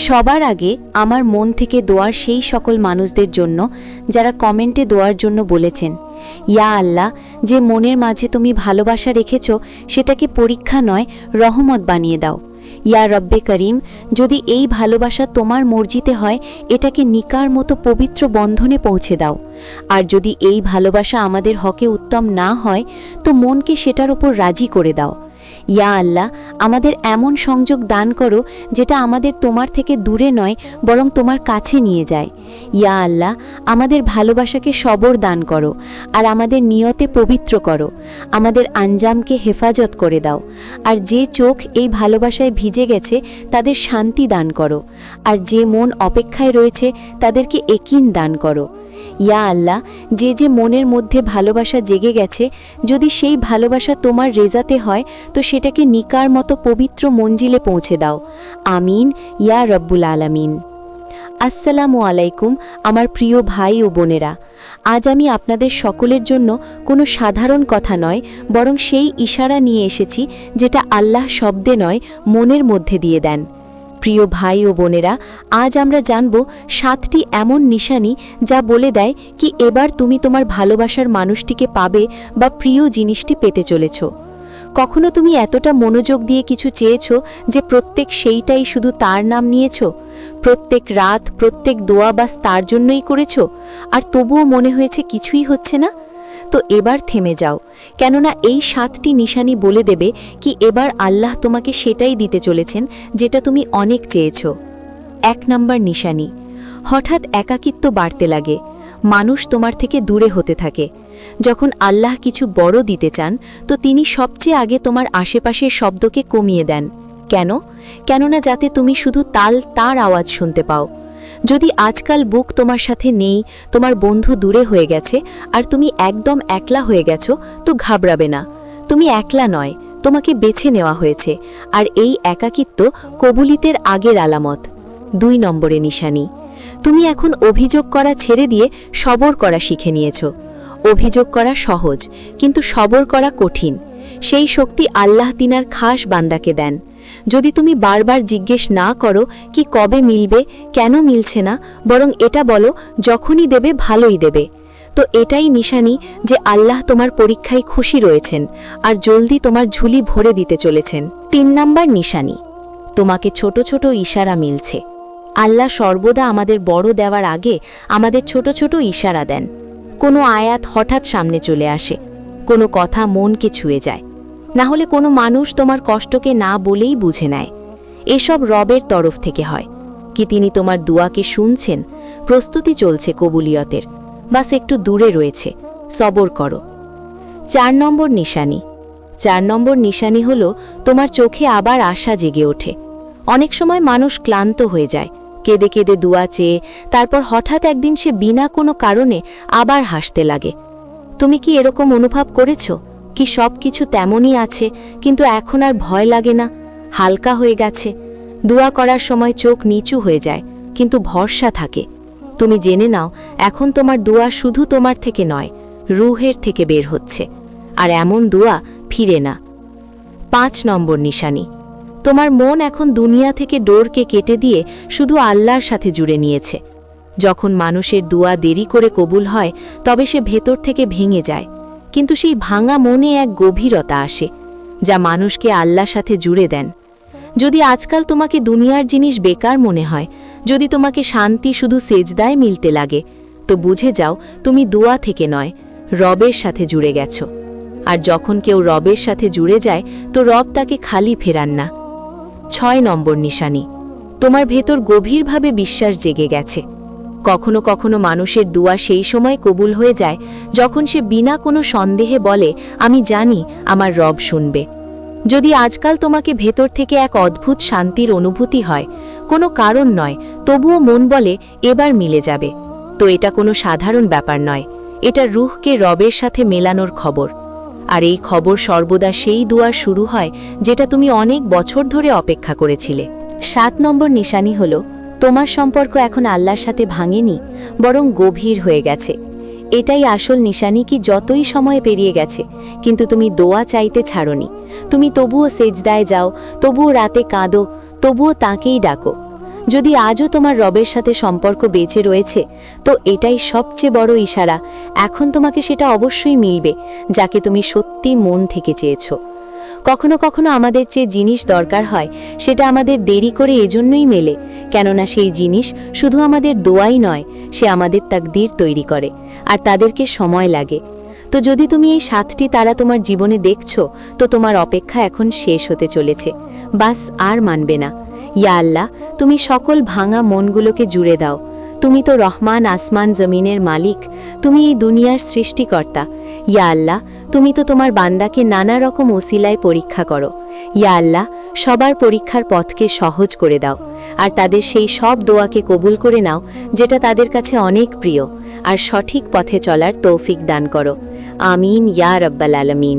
সবার আগে আমার মন থেকে দোয়ার সেই সকল মানুষদের জন্য যারা কমেন্টে দোয়ার জন্য বলেছেন, ইয়া আল্লাহ, যে মনের মাঝে তুমি ভালোবাসা রেখেছ সেটাকে পরীক্ষা নয় রহমত বানিয়ে দাও। ইয়া রব্বে করিম, যদি এই ভালোবাসা তোমার মর্জিতে হয় এটাকে নিকার মতো পবিত্র বন্ধনে পৌঁছে দাও। আর যদি এই ভালোবাসা আমাদের হকে উত্তম না হয় তো মনকে সেটার উপর রাজি করে দাও। ইয়া আল্লাহ, আমাদের এমন সংযোগ দান করো যেটা আমাদের তোমার থেকে দূরে নয় বরং তোমার কাছে নিয়ে যায়। ইয়া আল্লাহ, আমাদের ভালোবাসাকে সবর দান করো আর আমাদের নিয়তে পবিত্র করো। আমাদের আঞ্জামকে হেফাজত করে দাও। আর যে চোখ এই ভালোবাসায় ভিজে গেছে তাদের শান্তি দান করো। আর যে মন অপেক্ষায় রয়েছে তাদেরকে একিন দান করো। ইয়া আল্লাহ, যে যে মনের মধ্যে ভালোবাসা জেগে গেছে, যদি সেই ভালোবাসা তোমার রেজাতে হয় তো সেটাকে নিকার মতো পবিত্র মঞ্জিলে পৌঁছে দাও। আমিন ইয়া রব্বুল আলামিন। আসসালামু আলাইকুম আমার প্রিয় ভাই ও বোনেরা। আজ আমি আপনাদের সকলের জন্য কোনো সাধারণ কথা নয় বরং সেই ইশারা নিয়ে এসেছি যেটা আল্লাহ শব্দে নয় মনের মধ্যে দিয়ে দেন। প্রিয় ভাই ও বোনেরা, আজ আমরা জানব 7টি এমন নিশানি যা বলে দেয় কি এবার তুমি তোমার ভালোবাসার মানুষটিকে পাবে বা প্রিয় জিনিসটি পেতে চলেছ। কখনো তুমি এতটা মনোযোগ দিয়ে কিছু চেয়েছ যে প্রত্যেক সেইটাই শুধু তার নাম নিয়েছ? প্রত্যেক রাত প্রত্যেক দোয়া বাস তার জন্যই করেছ, আর তবুও মনে হয়েছে কিছুই হচ্ছে না? তো এবার থেমে যাও, কেননা এই 7টি নিশানি বলে দেবে কি এবার আল্লাহ তোমাকে সেটাই দিতে চলেছেন যেটা তুমি অনেক চেয়েছ। 1 নম্বর নিশানি, হঠাৎ একাকিত্ব বাড়তে লাগে, মানুষ তোমার থেকে দূরে হতে থাকে। যখন আল্লাহ কিছু বড় দিতে চান তো তিনি সবচেয়ে আগে তোমার আশেপাশের শব্দকে কমিয়ে দেন। কেন? কেননা যাতে তুমি শুধু তার আওয়াজ শুনতে পাও। যদি আজকাল বুক তোমার সাথে নেই, তোমার বন্ধু দূরে হয়ে গেছে আর তুমি একদম একলা হয়ে গেছো, তো ঘাবড়াবে না। তুমি একলা নয়, তোমাকে বেছে নেওয়া হয়েছে, আর এই একাকিত্ব কবুলিতের আগের আলামত। 2 নম্বরে নিশানি, তুমি এখন অভিযোগ করা ছেড়ে দিয়ে সবর করা শিখে নিয়েছ। অভিযোগ করা সহজ, কিন্তু সবর করা কঠিন। সেই শক্তি আল্লাহ তিনার খাস বান্দাকে দেন। যদি তুমি বারবার জিজ্ঞেস না করো কি কবে মিলবে, কেন মিলছে না, বরং এটা বলো যখনই দেবে ভালোই দেবে, তো এটাই নিশানি যে আল্লাহ তোমার পরীক্ষায় খুশি রয়েছেন আর জলদি তোমার ঝুলি ভরে দিতে চলেছেন। 3 নম্বর নিশানি, তোমাকে ছোট ছোট ইশারা মিলছে। আল্লাহ সর্বদা আমাদের বড় দেওয়ার আগে আমাদের ছোট ছোট ইশারা দেন। কোনো আয়াত হঠাৎ সামনে চলে আসে, কোনো কথা মনকে ছুঁয়ে যায়, না হলে কোনো মানুষ তোমার কষ্টকে না বলেই বুঝে নেয়। এসব রবের তরফ থেকে হয় কি তিনি তোমার দুয়াকে শুনছেন, প্রস্তুতি চলছে কবুলিয়তের, বাস একটু দূরে রয়েছে, সবর করো। 4 নম্বর নিশানি, 4 নম্বর নিশানি হলো তোমার চোখে আবার আশা জেগে ওঠে। অনেক সময় মানুষ ক্লান্ত হয়ে যায়, কেঁদে কেঁদে দুয়া চেয়ে, তারপর হঠাৎ একদিন সে বিনা কোনো কারণে আবার হাসতে লাগে। তুমি কি এরকম অনুভব করেছো কি সব কিছু তেমনই আছে কিন্তু এখন আর ভয় লাগে না, হালকা হয়ে গেছে? দোয়া করার সময় চোখ নিচু হয়ে যায় কিন্তু ভরসা থাকে। তুমি জেনে নাও এখন তোমার দোয়া শুধু তোমার থেকে নয়, রুহের থেকে বের হচ্ছে, আর এমন দোয়া ফিরে না। 5 নম্বর নিশানি, তোমার মন এখন দুনিয়া থেকে ডোরকে কেটে দিয়ে শুধু আল্লাহর সাথে জুড়ে নিয়েছে। যখন মানুষের দোয়া দেরি করে কবুল হয় তবে সে ভেতর থেকে ভেঙে যায়, কিন্তু সেই ভাঙা মনে এক গভীরতা আসে যা মানুষকে আল্লাহর সাথে জুড়ে দেন। যদি আজকাল তোমাকে দুনিয়ার জিনিস বেকার মনে হয়, যদি তোমাকে শান্তি শুধু সেজদায় মিলতে লাগে, তো বুঝে যাও তুমি দোয়া থেকে নয়, রবের সাথে জুড়ে গেছো। আর যখন কেউ রবের সাথে জুড়ে যায় তো রব তাকে খালি ফেরান না। 6 নম্বর নিশানি, তোমার ভেতর গভীরভাবে বিশ্বাস জেগে গেছে। কখনো কখনো মানুষের দোয়া সেই সময় কবুল হয়ে যায় যখন সে বিনা কোনো সন্দেহে বলে আমি জানি আমার রব শুনবে। যদি আজকাল তোমাকে ভেতর থেকে এক অদ্ভুত শান্তির অনুভূতি হয়, কোনো কারণ নয়, তবুও মন বলে এবার মিলে যাবে, তো এটা কোনো সাধারণ ব্যাপার নয়, এটা রুহকে রবের সাথে মেলানোর খবর। আর এই খবর সর্বদা সেই দোয়ার শুরু হয় যেটা তুমি অনেক বছর ধরে অপেক্ষা করেছিলে। 7 নম্বর নিশানি হলো তোমার সম্পর্ক এখন আল্লাহর সাথে ভাঙেনি বরং গভীর হয়ে গেছে। এটাই আসল নিশানি কি যতই সময় পেরিয়ে গেছে কিন্তু তুমি দোয়া চাইতে ছাড়োনি। তুমি তবুও সেজদায় যাও, তবুও রাতে কাঁদো, তবুও তাকেই ডাকো। যদি আজও তোমার রবের সাথে সম্পর্ক বেঁচে রয়েছে, তো এটাই সবচেয়ে বড় ইশারা। এখন তোমাকে সেটা অবশ্যই মিলবে, যাকে তুমি সত্যি মন থেকে চেয়েছো। কখনো কখনো আমাদের যে জিনিস দরকার হয়, সেটা আমাদের দেরি করে এজন্যই মেলে, কেননা সেই জিনিস শুধু আমাদের দোয়াই নয়, সে আমাদের তাকদীর তৈরি করে, আর তাদেরকে সময় লাগে। তো যদি তুমি এই 7টি তারা তোমার জীবনে দেখছো, তো তোমার অপেক্ষা এখন শেষ হতে চলেছে। বাস আর মানবে না। ইয়া আল্লাহ, তুমি সকল ভাঙা মনগুলোকে জুড়ে দাও। তুমি তো রহমান, আসমান জমিনের মালিক, তুমি এই দুনিয়ার সৃষ্টিকর্তা। ইয়া আল্লাহ, তুমি তো তোমার বান্দাকে নানা রকম ওসিলায় পরীক্ষা করো। ইয়া আল্লাহ, সবার পরীক্ষার পথকে সহজ করে দাও, আর তাদের সেই সব দোয়াকে কবুল করে নাও যেটা তাদের কাছে অনেক প্রিয়, আর সঠিক পথে চলার তৌফিক দান করো। আমিন ইয়া রাব্বাল আলামিন।